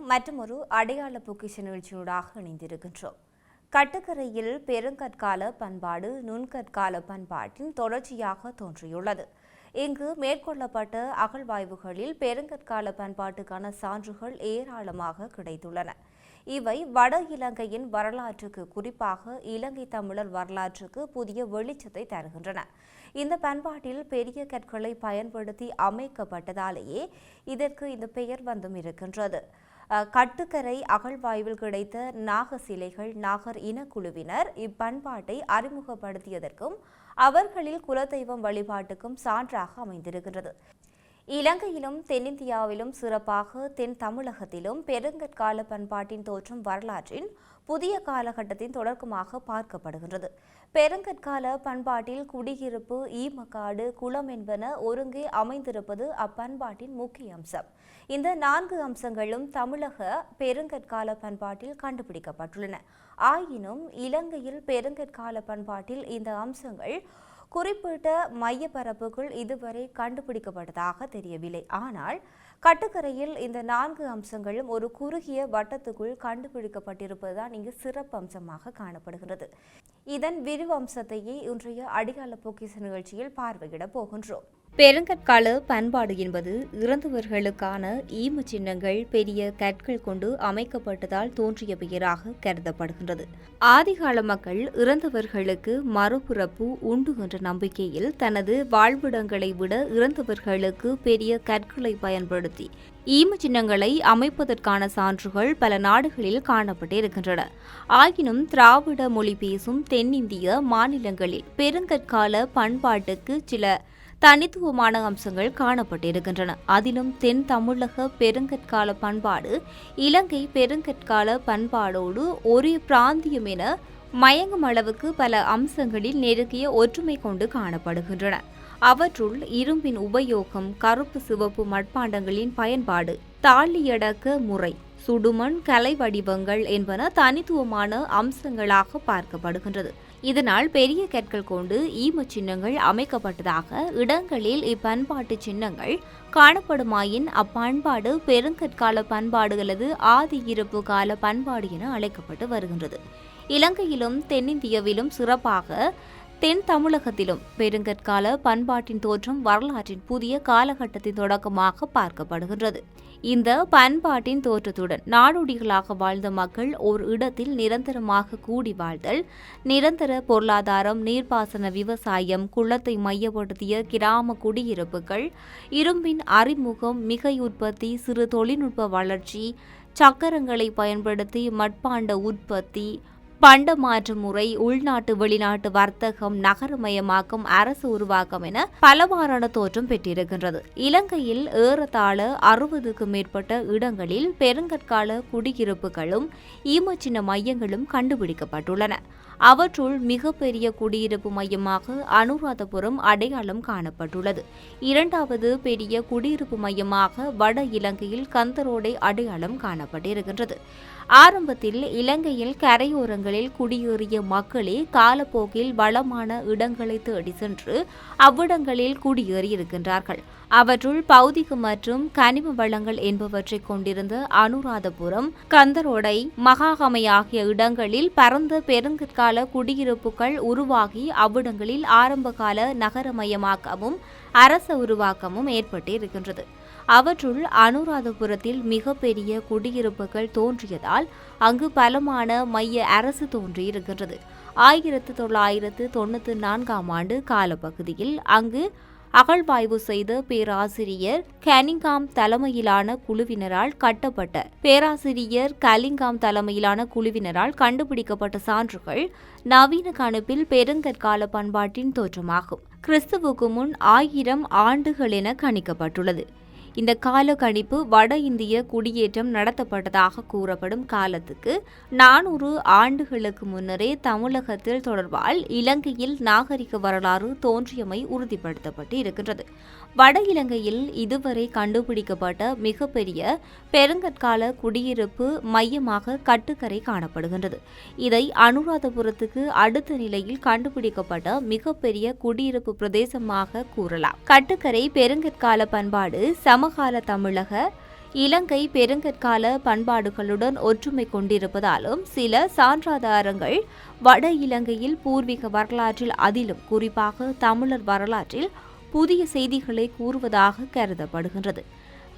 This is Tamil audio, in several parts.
மற்றொரு அடையாள பொக்கிஷ நிகழ்ச்சியூடாக இணைந்திருக்கின்றோம். கட்டுக்கரையில் பெருங்கற்கால பண்பாடு நுண்கற்கால பண்பாட்டின் தொடர்ச்சியாக தோன்றியுள்ளது. இங்கு மேற்கொள்ளப்பட்ட அகழ்வாய்வுகளில் பெருங்கற்கால பண்பாட்டுக்கான சான்றுகள் ஏராளமாக கிடைத்துள்ளன. இவை வட இலங்கையின் வரலாற்றுக்கு, குறிப்பாக இலங்கை தமிழர் வரலாற்றுக்கு புதிய வெளிச்சத்தை தருகின்றன. இந்த பண்பாட்டில் பெரிய கற்களை பயன்படுத்தி அமைக்கப்பட்டதாலேயே இதற்கு இந்த பெயர் வந்தும் இருக்கின்றது. கட்டுக்கரை அகழ்வாய்வில் கிடைத்த நாக சிலைகள் நாகர் இனக்குழுவினர் இப்பண்பாட்டை அறிமுகப்படுத்தியதற்கும் அவர்களில் குலதெய்வம் வழிபாட்டுக்கும் சான்றாக அமைந்திருக்கின்றது. இலங்கையிலும் தென்னிந்தியாவிலும் சிறப்பாக தென் தமிழகத்திலும் பெருங்கற்கால பண்பாட்டின் தோற்றம் வரலாற்றின் புதிய காலகட்டத்தின் தொடக்கமாக பார்க்கப்படுகின்றது. பெருங்கற்கால பண்பாட்டில் குடியிருப்பு, ஈமக்காடு, குளம் என்பன ஒருங்கே அமைந்திருப்பது அப்பண்பாட்டின் முக்கிய அம்சம். இந்த 4 அம்சங்களும் தமிழக பெருங்கற்கால பண்பாட்டில் கண்டுபிடிக்கப்பட்டுள்ளன. ஆயினும் இலங்கையில் பெருங்கற்கால பண்பாட்டில் இந்த அம்சங்கள் குறிப்பிட்ட மையப்பரப்புக்குள் இதுவரை கண்டுபிடிக்கப்பட்டதாக தெரியவில்லை. ஆனால் கட்டுக்கரையில் இந்த 4 அம்சங்களும் ஒரு குறுகிய வட்டத்துக்குள் கண்டுபிடிக்கப்பட்டிருப்பதுதான் இங்கு சிறப்பு அம்சமாக காணப்படுகிறது. இதன் விரிவம்சத்தையே இன்றைய அடையாள பொக்கிஷ நிகழ்ச்சியில் பார்வையிட போகின்றோம். பெருங்கற்கால பண்பாடு என்பது இறந்தவர்களுக்கான ஈம சின்னங்கள் பெரிய கற்கள் கொண்டு அமைக்கப்பட்டதால் தோன்றிய பெயராக கருதப்படுகின்றது. ஆதிகால மக்கள் இறந்தவர்களுக்கு மறுபிறப்பு உண்டு என்ற நம்பிக்கையில் தனது வாழ்விடங்களை விட இறந்தவர்களுக்கு பெரிய கற்களை பயன்படுத்தி ஈம சின்னங்களை அமைப்பதற்கான சான்றுகள் பல நாடுகளில் காணப்பட்டிருக்கின்றன. ஆயினும் திராவிட மொழி பேசும் தென்னிந்திய மாநிலங்களில் பெருங்கற்கால பண்பாட்டுக்கு சில தனித்துவமான அம்சங்கள் காணப்பட்டிருக்கின்றன. அதிலும் தென் தமிழக பெருங்கற்கால பண்பாடு இலங்கை பெருங்கற்கால பண்பாடோடு ஒரே பிராந்தியம் என மயங்கும் அளவுக்கு பல அம்சங்களில் நெருங்கிய ஒற்றுமை கொண்டு காணப்படுகின்றன. அவற்றுள் இரும்பின் உபயோகம், கருப்பு சிவப்பு மட்பாண்டங்களின் பயன்பாடு, தாளியடக்க முறை, சுடுமண் கலை வடிவங்கள் என்பன தனித்துவமான அம்சங்களாக பார்க்கப்படுகின்றது. இதனால் பெரிய கற்கள் கொண்டு ஈம சின்னங்கள் அமைக்கப்பட்டதாக இடங்களில் இப்பண்பாட்டு சின்னங்கள் காணப்படுமாயின் அப்பண்பாடு பெருங்கற்கால பண்பாடு அல்லது ஆதி இருப்பு கால பண்பாடு என அழைக்கப்பட்டு வருகின்றது. இலங்கையிலும் தென்னிந்தியாவிலும் சிறப்பாக தென் தமிழகத்திலும் பெருங்கற்கால பண்பாட்டின் தோற்றம் வரலாற்றின் புதிய காலகட்டத்தின் தொடக்கமாக பார்க்கப்படுகின்றது. இந்த பண்பாட்டின் தோற்றத்துடன் நாடோடிகளாக வாழ்ந்த மக்கள் ஓர் இடத்தில் நிரந்தரமாக கூடி வாழ்தல், நிரந்தர பொருளாதாரம், நீர்ப்பாசன விவசாயம், குளத்தை மையப்படுத்திய கிராம குடியிருப்புகள், இரும்பின் அறிமுகம், மிகை உற்பத்தி, சிறு தொழில்நுட்ப வளர்ச்சி, சக்கரங்களை பயன்படுத்தி மட்பாண்ட உற்பத்தி, பண்டமாற்று முறை, உள்நாட்டு வெளிநாட்டு வர்த்தகம், நகரமயமாக்கம், அரசு உருவாக்கம் என பலவாறான தோற்றம் பெற்றிருக்கின்றது. இலங்கையில் ஏறத்தாழ 60க்கும் மேற்பட்ட இடங்களில் பெருங்கற்கால குடியிருப்புகளும் ஈமச்சின்ன மையங்களும் கண்டுபிடிக்கப்பட்டுள்ளன. அவற்றுள் மிகப்பெரிய குடியிருப்பு மையமாக அனுராதபுரம் அடையாளம் காணப்பட்டுள்ளது. 2வது பெரிய குடியிருப்பு மையமாக வட இலங்கையில் கந்தரோடை அடையாளம் காணப்பட்டிருக்கின்றது. ஆரம்பத்தில் இலங்கையில் கரையோரங்களில் குடியேறிய மக்களே காலப்போக்கில் வளமான இடங்களை தேடி சென்று அவ்விடங்களில் குடியேறியிருக்கின்றார்கள். அவற்றுள் பௌதிக மற்றும் கனிம வளங்கள் என்பவற்றை கொண்டிருந்த அனுராதபுரம், கந்தரோடை, மகாகமை ஆகிய இடங்களில் பரந்த பெருங்கற்கால குடியிருப்புகள் உருவாகி அவ்விடங்களில் ஆரம்பகால நகரமயமாக்கமும் அரச உருவாக்கமும் ஏற்பட்டிருக்கின்றது. அவற்றுள் அனுராதபுரத்தில் மிகப்பெரிய குடியிருப்புகள் தோன்றியதால் அங்கு பலமான மைய அரசு தோன்றியிருக்கின்றது. 1994ஆம் ஆண்டு காலப்பகுதியில் அங்கு அகழ்வாய்வு செய்த பேராசிரியர் கனிங்காம் தலைமையிலான குழுவினரால் கட்டப்பட்ட கண்டுபிடிக்கப்பட்ட சான்றுகள் நவீன கணிப்பில் பெருங்கற்கால பண்பாட்டின் தோற்றமாகும். கிறிஸ்துவுக்கு முன் 1000 ஆண்டுகள் என கணிக்கப்பட்டுள்ளது. இந்த கால கணிப்பு வட இந்திய குடியேற்றம் நடத்தப்பட்டதாக கூறப்படும் காலத்துக்கு 400 ஆண்டுகளுக்கு முன்னரே தமிழகத்தில் தொடர்பால் இலங்கையில் நாகரிக வரலாறு தோன்றியமை உறுதிப்படுத்தப்பட்டு இருக்கின்றது. வட இலங்கையில் இதுவரை கண்டுபிடிக்கப்பட்ட மிகப்பெரிய பெருங்கற்கால குடியிருப்பு மையமாக கட்டுக்கரை காணப்படுகின்றது. இதை அனுராதபுரத்துக்கு அடுத்த நிலையில் கண்டுபிடிக்கப்பட்ட மிகப்பெரிய குடியிருப்பு பிரதேசமாக கூறலாம். கட்டுக்கரை பெருங்கற்கால பண்பாடு சமகால தமிழக இலங்கை பெருங்கற்கால பண்பாடுகளுடன் ஒற்றுமை கொண்டிருப்பதாலும் சில சான்றாதாரங்கள் வட இலங்கையில் பூர்வீக வரலாற்றில் அதிலும் குறிப்பாக தமிழர் வரலாற்றில் புதிய செய்திகளை கூறுவதாக கருதப்படுகின்றது.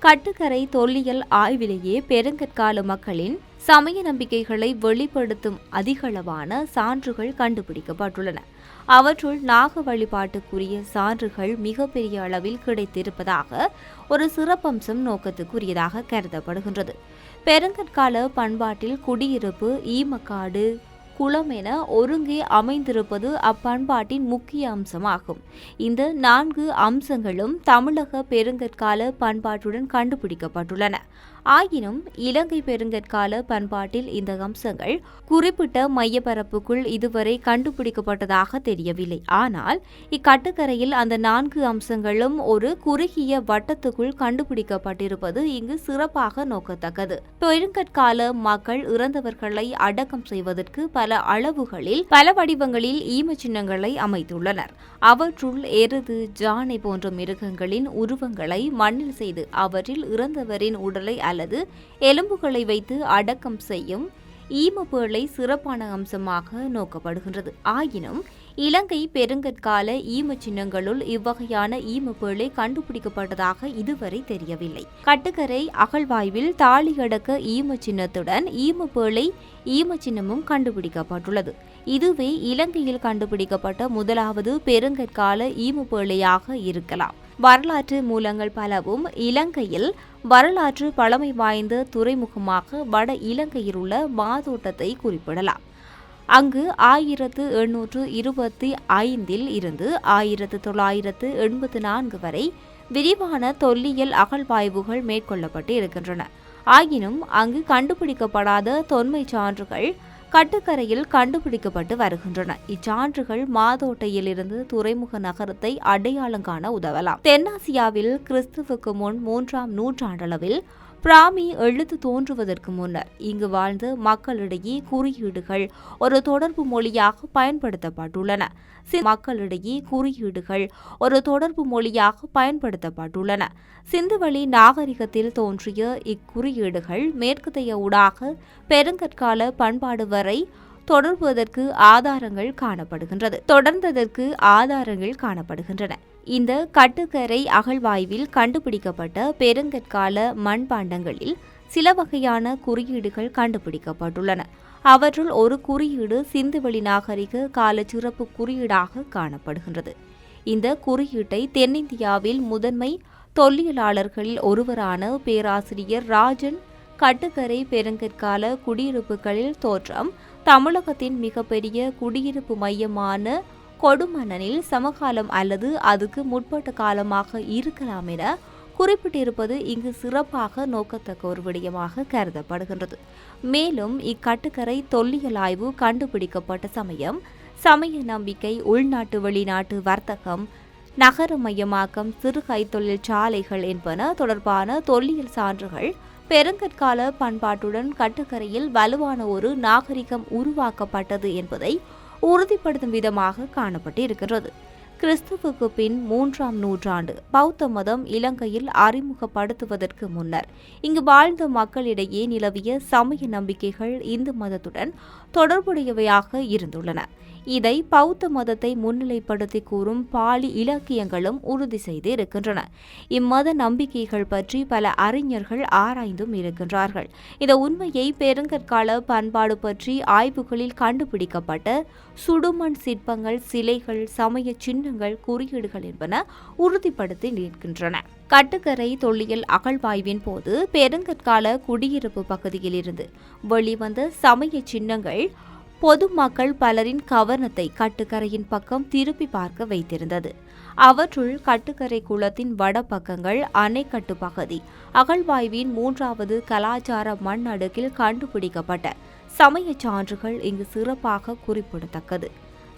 கட்டுக்கரை தொல்லியல் ஆய்விலேயே பெருங்கற்கால மக்களின் சமய நம்பிக்கைகளை வெளிப்படுத்தும் அதிகளவான சான்றுகள் கண்டுபிடிக்கப்பட்டுள்ளன. அவற்றுள் நாக வழிபாட்டுக்குரிய சான்றுகள் மிகப்பெரிய அளவில் கிடைத்திருப்பதாக ஒரு சிறப்பம்சம் நோக்கத்துக்குரியதாக கருதப்படுகின்றது. பெருங்கற்கால பண்பாட்டில் குடியிருப்பு, ஈமக்காடு, குளம் என ஒருங்கே அமைந்திருப்பது அப்பண்பாட்டின் முக்கிய அம்சமாகும். இந்த 4 அம்சங்களும் தமிழக பெருங்கற்கால பண்பாட்டுடன் கண்டுபிடிக்கப்பட்டுள்ளன. ஆயினும் இலங்கை பெருங்கற்கால பண்பாட்டில் இந்த அம்சங்கள் குறிப்பிட்ட மையப்பரப்புக்குள் இதுவரை கண்டுபிடிக்கப்பட்டதாக தெரியவில்லை. ஆனால் இக்கட்டுக்கரையில் அந்த 4 அம்சங்களும் ஒரு குறுகிய வட்டத்துக்குள் கண்டுபிடிக்கப்பட்டிருப்பது இங்கு சிறப்பாக நோக்கத்தக்கது. பெருங்கற்கால மக்கள் இறந்தவர்களை அடக்கம் செய்வதற்கு பல அளவுகளில் பல வடிவங்களில் ஈம சின்னங்களை அமைத்துள்ளனர். அவற்றுள் எருது, ஜானை போன்ற மிருகங்களின் உருவங்களை மண்ணில் செய்து அவற்றில் இறந்தவரின் உடலை அல்லது எலும்புகளை வைத்து அடக்கம் செய்யும் ஈமப்பேழை சிறப்பான அம்சமாக நோக்கப்படுகின்றது. ஆயினும் இலங்கை பெருங்கற்கால ஈம சின்னங்களுள் இவ்வகையான ஈமப்பேழை கண்டுபிடிக்கப்பட்டதாக இதுவரை தெரியவில்லை. கட்டுக்கரை அகழ்வாய்வில் தாலியடக்க ஈம சின்னத்துடன் ஈமப்பேழை ஈம சின்னமும் கண்டுபிடிக்கப்பட்டுள்ளது. இதுவே இலங்கையில் கண்டுபிடிக்கப்பட்ட முதலாவது பெருங்கற்கால ஈமப்பேழையாக இருக்கலாம். வரலாற்று மூலங்கள் பலவும் இலங்கையில் வரலாற்று பழமை வாய்ந்த துறைமுகமாக வட இலங்கையில் உள்ள மாதோட்டத்தை குறிப்பிடலாம். அங்கு 1825 இருந்து 1984 வரை விரிவான தொல்லியல் அகழ்வாய்வுகள் மேற்கொள்ளப்பட்டு இருக்கின்றன. ஆயினும் அங்கு கண்டுபிடிக்கப்படாத தொன்மை சான்றுகள் கட்டுக்கரையில் கண்டுபிடிக்கப்பட்டு வருகின்றன. இச்சான்றுகள் மாதோட்டையிலிருந்து துறைமுக நகரத்தை அடையாளம் காண உதவலாம். தென்னாசியாவில் கிறிஸ்துவுக்கு முன் 3ஆம் நூற்றாண்டளவில் பிராமி எழுத்து தோன்றுவதற்கு முன்னர் இங்கு வாழ்ந்த மக்களிடையே குறியீடுகள் ஒரு தொடர்பு மொழியாக பயன்படுத்தப்பட்டுள்ளன. மக்களிடையே குறியீடுகள் ஒரு தொடர்பு மொழியாக பயன்படுத்தப்பட்டுள்ளன. சிந்துவெளி நாகரிகத்தில் தோன்றிய இக்குறியீடுகள் மேற்கத்தைய ஊடாக பெருங்கற்கால பண்பாடு வரை தொடர்வதற்கு ஆதாரங்கள் காணப்படுகின்றன. இந்த கட்டுக்கரை அகழ்வாய்வில் கண்டுபிடிக்கப்பட்ட பெருங்கற்கால மண்பாண்டங்களில் சில வகையான குறியீடுகள் கண்டுபிடிக்கப்பட்டுள்ளன. அவற்றுள் ஒரு குறியீடு சிந்துவெளி நாகரிக கால சிறப்பு குறியீடாக காணப்படுகின்றது. இந்த குறியீட்டை தென்னிந்தியாவில் முதன்மை தொல்லியலாளர்களில் ஒருவரான பேராசிரியர் ராஜன் கட்டுக்கரை பெருங்கற்கால குடியிருப்புகளில் தோற்றம் தமிழகத்தின் மிகப்பெரிய குடியிருப்பு மையமான கொடுமணலில் சமகாலம் அல்லது அதுக்கு முற்பட்ட காலமாக இருக்கலாம் என குறிப்பிட்டிருப்பது இங்கு சிறப்பாக நோக்கத்தக்க ஒரு விடயமாக கருதப்படுகின்றது. மேலும் இக்கட்டுக்கரை தொல்லியல் ஆய்வு கண்டுபிடிக்கப்பட்ட சமயம், சமய நம்பிக்கை, உள்நாட்டு வெளிநாட்டு வர்த்தகம், நகர மையமாக்கம், சிறு கைத்தொழில் சாலைகள் என்பன தொடர்பான தொல்லியல் சான்றுகள் பெருங்கற்கால பண்பாட்டுடன் கட்டுக்கரையில் வலுவான ஒரு நாகரிகம் உருவாக்கப்பட்டது என்பதை உறுதிப்படுத்தும் விதமாக காணப்பட்டு இருக்கிறது. கிறிஸ்துவுக்கு பின் 3ஆம் நூற்றாண்டு பௌத்த மதம் இலங்கையில் அறிமுகப்படுத்துவதற்கு முன்னர் இங்கு வாழ்ந்த மக்களிடையே நிலவிய சமய நம்பிக்கைகள் இந்து மதத்துடன் தொடர்புடையவையாக இருந்துள்ளன. இதை பௌத்த மதத்தை முன்னிலைப்படுத்தி கூறும் பாலி இலக்கியங்களும் உறுதி செய்து இருக்கின்றன. இம்மத நம்பிக்கைகள் பற்றி பல அறிஞர்கள் ஆராய்ந்தும் இருக்கின்றார்கள். இந்த உண்மையை பெருங்கற்கால பண்பாடு பற்றி ஆய்வுகளில் கண்டுபிடிக்கப்பட்ட சுடுமண் சிற்பங்கள், சிலைகள், சமய சின்னங்கள், குறியீடுகள் என்பன உறுதிப்படுத்தி நிற்கின்றன. கட்டுக்கரை தொல்லியல் அகழ்வாய்வின் போது பெருங்கற்கால குடியிருப்பு பகுதியிலிருந்து வெளிவந்த சமய சின்னங்கள் பொதுமக்கள் பலரின் கவனத்தை கட்டுக்கரையின் பக்கம் திருப்பி பார்க்க வைத்திருந்தது. அவற்றுள் கட்டுக்கரை குளத்தின் வடபக்கங்கள், அணைக்கட்டு பகுதி, அகழ்வாய்வின் 3வது கலாச்சார மண் அடுக்கில் கண்டுபிடிக்கப்பட்ட சமய சான்றுகள் இங்கு சிறப்பாக குறிப்பிடத்தக்கது.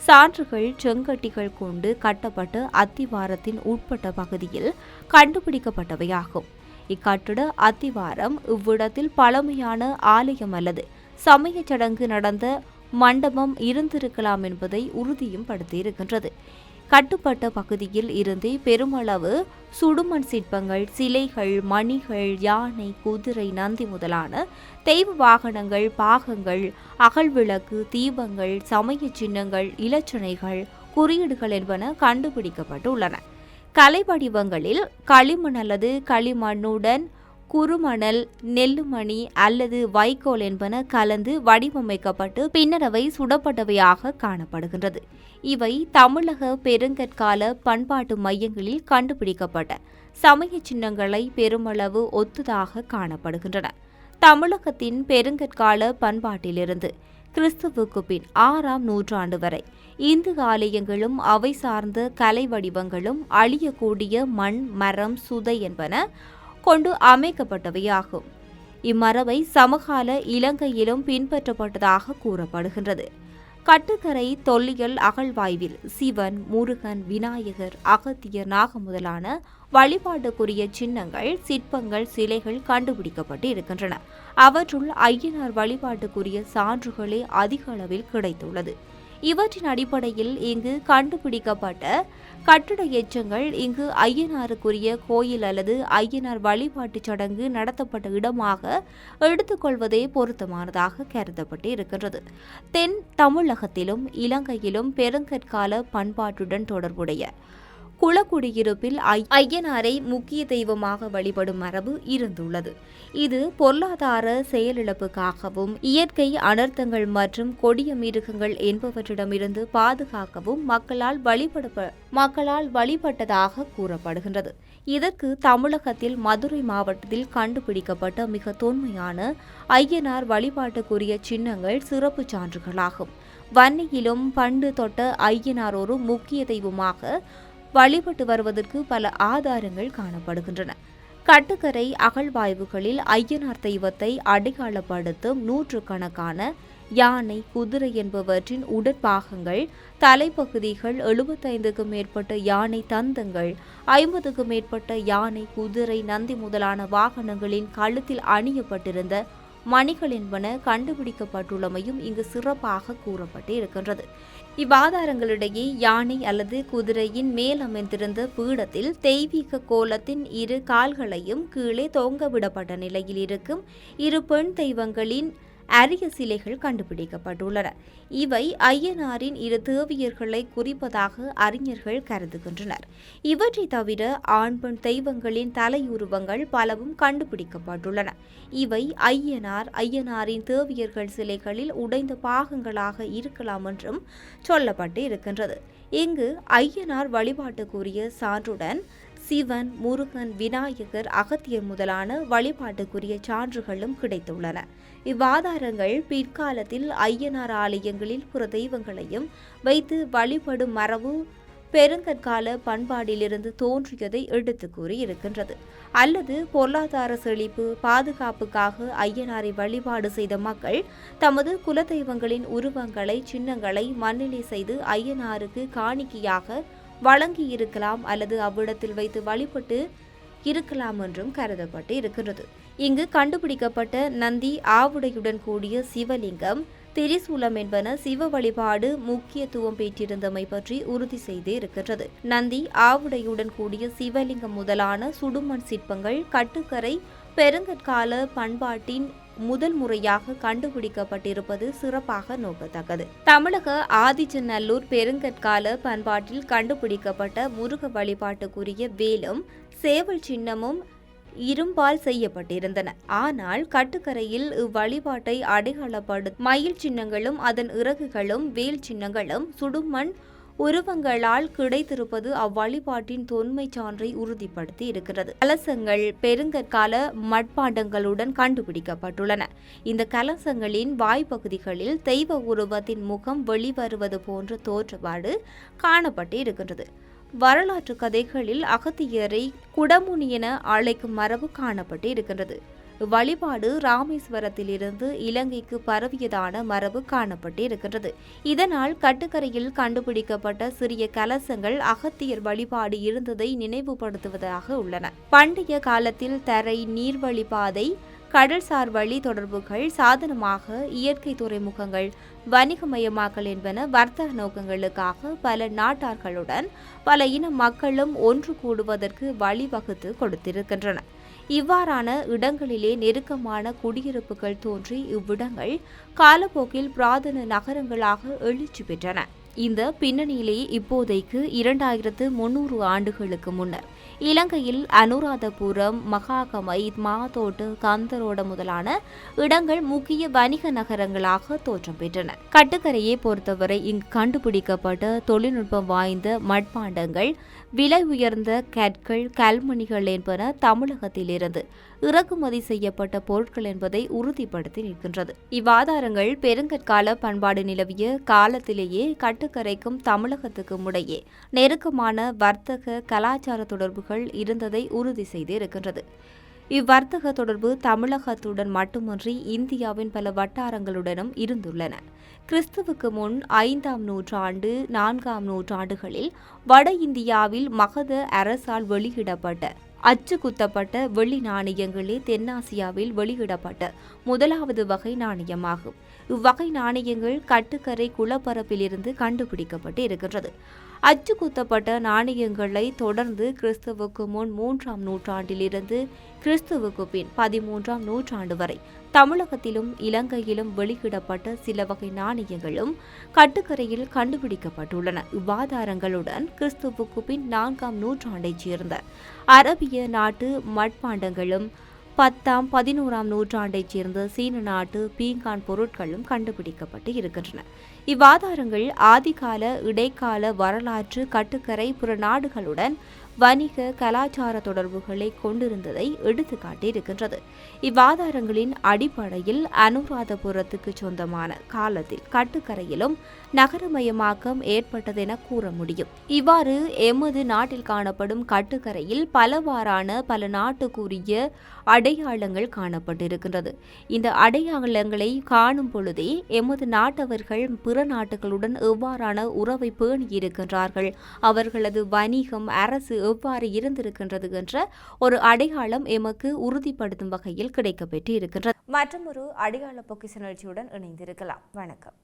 சான்றுகள் செங்கட்டிகள் கொண்டு கட்டப்பட்ட அத்திவாரத்தின் உட்பட்ட பகுதியில் கண்டுபிடிக்கப்பட்டவையாகும். இக்கட்டிட அத்திவாரம் இவ்விடத்தில் பழமையான ஆலயம் அல்லது சமய சடங்கு நடந்த மண்டபம் இருந்திருக்கலாம் என்பதை உறுதியும் படுத்தியிருக்கின்றது. கட்டுப்பட்ட பகுதியில் இருந்தே பெருமளவு சுடுமண் சிற்பங்கள், சிலைகள், மணிகள், யானை, குதிரை, நந்தி முதலான தெய்வ வாகனங்கள், பாகங்கள், அகல்விளக்கு, தீபங்கள், சமய சின்னங்கள், இலச்சினைகள், குறியீடுகள் என்பன கண்டுபிடிக்கப்பட்டுள்ளன. கலை வடிவங்களில் களிமண் அல்லது களிமண்ணுடன் குறுமணல், நெல்லுமணி அல்லது வைக்கோல் என்பன கலந்து வடிவமைக்கப்பட்டு பின்னர் அவை சுடப்பட்டவையாக காணப்படுகின்றது. இவை தமிழக பெருங்கற்கால பண்பாட்டு மையங்களில் கண்டுபிடிக்கப்பட்ட சமய சின்னங்களை பெருமளவு ஒத்ததாக காணப்படுகின்றன. தமிழகத்தின் பெருங்கற்கால பண்பாட்டிலிருந்து கிறிஸ்துவுக்கு பின் 6ஆம் நூற்றாண்டு வரை இந்து ஆலயங்களும் அவை சார்ந்த கலை வடிவங்களும் அழியக்கூடிய மண், மரம், சுதை என்பன கொண்டு அமைக்கப்பட்டவையாகும். இம்மரபை சமகால இலங்கையிலும் பின்பற்றப்பட்டதாக கூறப்படுகின்றது. கட்டுக்கரை தொல்லியல் அகழ்வாய்வில் சிவன், முருகன், விநாயகர், அகத்தியர், நாகம் முதலான வழிபாட்டுக்குரிய சின்னங்கள், சிற்பங்கள், சிலைகள் கண்டுபிடிக்கப்பட்டு இருக்கின்றன. அவற்றுள் ஐயனார் வழிபாட்டுக்குரிய சான்றுகளே அதிக அளவில் கிடைத்துள்ளது. இவற்றின் அடிப்படையில் இங்கு கண்டுபிடிக்கப்பட்ட கட்டட எச்சங்கள் இங்கு ஐயனாருக்குரிய கோயில் அல்லது ஐயனார் வழிபாட்டுச் சடங்கு நடத்தப்பட்ட இடமாக எடுத்துக்கொள்வதே பொருத்தமானதாக கருதப்பட்டு இருக்கின்றது. தென் தமிழகத்திலும் இலங்கையிலும் பெருங்கற்கால பண்பாட்டுடன் தொடர்புடைய குளக்குடியிருப்பில் ஐயனாரை முக்கிய தெய்வமாக வழிபடும் மரபு இருந்துள்ளது. இது பொருளாதார செயலிழப்புக்காகவும் இயற்கை அனர்த்தங்கள் மற்றும் கொடிய மிருகங்கள் என்பவற்றிடமிருந்து பாதுகாக்கவும் மக்களால் வழிபட்டதாக கூறப்படுகின்றது. இதற்கு தமிழகத்தில் மதுரை மாவட்டத்தில் கண்டுபிடிக்கப்பட்ட மிக தொன்மையான ஐயனார் வழிபாட்டுக்குரிய சின்னங்கள் சிறப்பு சான்றுகளாகும். வன்னியிலும் பண்டு தொட்ட ஐயனார் ஒரு முக்கிய தெய்வமாக வழிபட்டு வருவதற்கு பல ஆதாரங்கள் காணப்படுகின்றன. கட்டுக்கரை அகழ்வாய்வுகளில் ஐயனார் தெய்வத்தை அடையாளப்படுத்தும் நூற்றுக்கணக்கான யானை, குதிரை என்பவற்றின் உடற்பாகங்கள், தலைப்பகுதிகள், 75க்கும் மேற்பட்ட யானை தந்தங்கள், 50க்கும் மேற்பட்ட யானை, குதிரை, நந்தி முதலான வாகனங்களின் கழுத்தில் அணியப்பட்டிருந்த மணிகள் என்பன கண்டுபிடிக்கப்பட்டுள்ளமையும் இங்கு சிறப்பாக கூறப்பட்டு இருக்கின்றது. இவ்வாதாரங்களிடையே யானை அல்லது குதிரையின் மேல் அமைந்திருந்த பீடத்தில் தெய்வீக கோலத்தின் 2 கால்களையும் கீழே தொங்கவிடப்பட்ட நிலையில் இருக்கும் 2 பெண் தெய்வங்களின் அரிய சிலைகள் கண்டுபிடிக்கப்பட்டுள்ளன. இவை ஐயனாரின் 2 தேவியர்களை குறிப்பதாக அறிஞர்கள் கருதுகின்றனர். இவற்றை தவிர ஆண், பெண் தெய்வங்களின் தலையுருவங்கள் பலவும் கண்டுபிடிக்கப்பட்டுள்ளன. இவை ஐயனாரின் தேவியர்கள் சிலைகளில் உடைந்த பாகங்களாக இருக்கலாம் என்றும் சொல்லப்பட்டு இருக்கின்றது. இங்கு ஐயனார் வழிபாட்டுக்குரிய சான்றுடன் சிவன், முருகன், விநாயகர், அகத்தியர் முதலான வழிபாட்டுக்குரிய சான்றுகளும் கிடைத்துள்ளன. இவ்வாதாரங்கள் பிற்காலத்தில் ஐயனார் ஆலயங்களில் புற தெய்வங்களையும் வைத்து வழிபடும் மரபு பெருங்கற்கால பண்பாடிலிருந்து தோன்றியதை எடுத்து கூறி இருக்கின்றது. அல்லது பொருளாதார செழிப்பு, பாதுகாப்புக்காக ஐயனாரை வழிபாடு செய்த மக்கள் தமது குலதெய்வங்களின் உருவங்களை, சின்னங்களை மண்ணிலே செய்து ஐயனாருக்கு காணிக்கையாக வழங்கி இருக்கலாம் அல்லது அவ்விடத்தில் வைத்து வழிபட்டு இருக்கலாம் என்றும் கருதப்பட்டு இருக்கின்றது. இங்கு கண்டுபிடிக்கப்பட்ட நந்தி, ஆவுடையுடன் கூடிய சிவலிங்கம், திரிசூலம் என்பன சிவ வழிபாடு முக்கியத்துவம் பெற்றிருந்தமை பற்றி உறுதி செய்து இருக்கின்றது. நந்தி, ஆவுடையுடன் கூடிய சிவலிங்கம் முதலான சுடுமண் சிற்பங்கள் கட்டுக்கரை பெருங்கற்கால பண்பாட்டின் முதல் முறையாக கண்டுபிடிக்கப்பட்டிருப்பது சிறப்பாக நோக்கத்தக்கது. தமிழக ஆதிச்சநல்லூர் பெருங்கற்கால பண்பாட்டில் கண்டுபிடிக்கப்பட்ட முருக வழிபாட்டுக்குரிய வேலும் சேவல் சின்னமும் இரும்பால் செய்யப்பட்டிருந்தன. ஆனால் கட்டுக்கரையில் இவ்வழிபாட்டை அடையாளப்படுத்தும் மயில் சின்னங்களும் அதன் இறகுகளும் வேல் சின்னங்களும் சுடுமண் உருவங்களால் கிடைத்திருப்பது அவ்வழிபாட்டின் தொன்மை சான்றை உறுதிப்படுத்தி இருக்கிறது. கலசங்கள் பெருங்கற்கால மட்பாண்டங்களுடன் கண்டுபிடிக்கப்பட்டுள்ளன. இந்த கலசங்களின் வாய்ப்பகுதிகளில் தெய்வ உருவத்தின் முகம் வெளிவருவது போன்ற தோற்றப்பாடு காணப்பட்டு இருக்கின்றது. வரலாற்று கதைகளில் அகத்தியரை குடமுனி என அழைக்கும் மரபு காணப்பட்டு இருக்கின்றது. வழிபாடு ராமேஸ்வரத்திலிருந்து இலங்கைக்கு பரவியதான மரபு காணப்பட்டு இருக்கின்றது. இதனால் கட்டுக்கரையில் கண்டுபிடிக்கப்பட்ட சிறிய கலசங்கள் அகத்தியர் வழிபாடு இருந்ததை நினைவுபடுத்துவதாக உள்ளன. பண்டைய காலத்தில் தரை, நீர்வழிப்பாதை, கடல்சார் வழி தொடர்புகள் சாதனமாக இயற்கை துறைமுகங்கள் வணிகமயமாக்கல் என்பன வர்த்தக நோக்கங்களுக்காக பல நாட்டார்களுடன் பல இன மக்களும் ஒன்று கூடுவதற்கு வழிவகுத்து கொடுத்திருக்கின்றன. இவ்வாறான இடங்களிலே நெருக்கமான குடியிருப்புகள் தோன்றி இவ்விடங்கள் காலப்போக்கில் பிராதன நகரங்களாக எழுச்சி பெற்றன. இந்த பின்னணியிலே இப்போதைக்கு 2300 ஆண்டுகளுக்கு முன்னர் இலங்கையில் அனுராதபுரம், மகாகமை, மாதோட்டு, கந்தரோட முதலான இடங்கள் முக்கிய வணிக நகரங்களாக தோற்றம் பெற்றன. கட்டுக்கரையை பொறுத்தவரை இங்கு கண்டுபிடிக்கப்பட்ட தொழில்நுட்பம் வாய்ந்த மட்பாண்டங்கள், விலை உயர்ந்த கற்கள், கல்மணிகள் என்பன தமிழகத்திலிருந்து இறக்குமதி செய்யப்பட்ட பொருட்கள் என்பதை உறுதிப்படுத்தி நிற்கின்றது. இவ்வாதாரங்கள் பெருங்கற்கால பண்பாடு நிலவிய காலத்திலேயே கட்டுக்கரைக்கும் தமிழகத்துக்கும் இடையே நெருக்கமான வர்த்தக கலாச்சார தொடர்புகள் இருந்ததை உறுதி செய்து இருக்கின்றது. இவ்வர்த்தக தொடர்பு தமிழகத்துடன் மட்டுமன்றி இந்தியாவின் பல வட்டாரங்களுடனும் இருந்துள்ளன. கிறிஸ்துவுக்கு முன் 5ஆம் நூற்றாண்டு 4ஆம் நூற்றாண்டுகளில் வட இந்தியாவில் மகத அரசால் வெளியிடப்பட்ட அச்சு குத்தப்பட்ட வெள்ளி நாணயங்களே தென்னாசியாவில் வெளியிடப்பட்ட முதலாவது வகை நாணயமாகும். இவ்வகை நாணயங்கள் கட்டுக்கரை குளப்பரப்பிலிருந்து கண்டுபிடிக்கப்பட்டு இருக்கின்றது. அச்சு குத்தப்பட்ட நாணயங்களை தொடர்ந்து கிறிஸ்துவுக்கு முன் 3ஆம் நூற்றாண்டிலிருந்து கிறிஸ்துவுக்கு பின் 13ஆம் நூற்றாண்டு வரை தமிழகத்திலும் இலங்கையிலும் வெளியிடப்பட்ட சில வகை நாணயங்களும் கட்டுக்கரையில் கண்டுபிடிக்கப்பட்டுள்ளன. இவ்வாதாரங்களுடன் கிறிஸ்துவுக்கு பின் 4ஆம் நூற்றாண்டைச் சேர்ந்த அரபிய நாட்டு மட்பாண்டங்களும் 10ஆம் 11ஆம் நூற்றாண்டைச் சேர்ந்த சீன நாட்டு பீங்கான் பொருட்களும் கண்டுபிடிக்கப்பட்டு இருக்கின்றன. இவ்வாதாரங்கள் ஆதிகால இடைக்கால வரலாற்று கட்டுக்கரை புற நாடுகளுடன் வணிக கலாச்சார தொடர்புகளை கொண்டிருந்ததை எடுத்துக்காட்டியிருக்கின்றது. இவ்வாதாரங்களின் அடிப்படையில் அனுராதபுரத்துக்கு சொந்தமான காலத்தில் கட்டுக்கரையிலும் நகரமயமாக்கம் ஏற்பட்டதென கூற முடியும். இவ்வாறு எமது நாட்டில் காணப்படும் கட்டுக்கரையில் பலவாறான பல நாட்டுக்குரிய அடையாளங்கள் காணப்பட்டிருக்கின்றது. இந்த அடையாளங்களை காணும் பொழுதே எமது நாட்டவர்கள் பிற நாட்டுகளுடன் எவ்வாறான உறவை பேணி இருக்கின்றார்கள், அவர்களது வணிகம், அரசு எவ்வாறு இருந்திருக்கின்றது என்ற ஒரு அடையாளம் எமக்கு உறுதிப்படுத்தும் வகையில் கிடைக்கப்பெற்று இருக்கின்றது. மற்றொரு அடையாள பொக்கிஷ நிகழ்ச்சியுடன் இணைந்திருக்கலாம். வணக்கம்.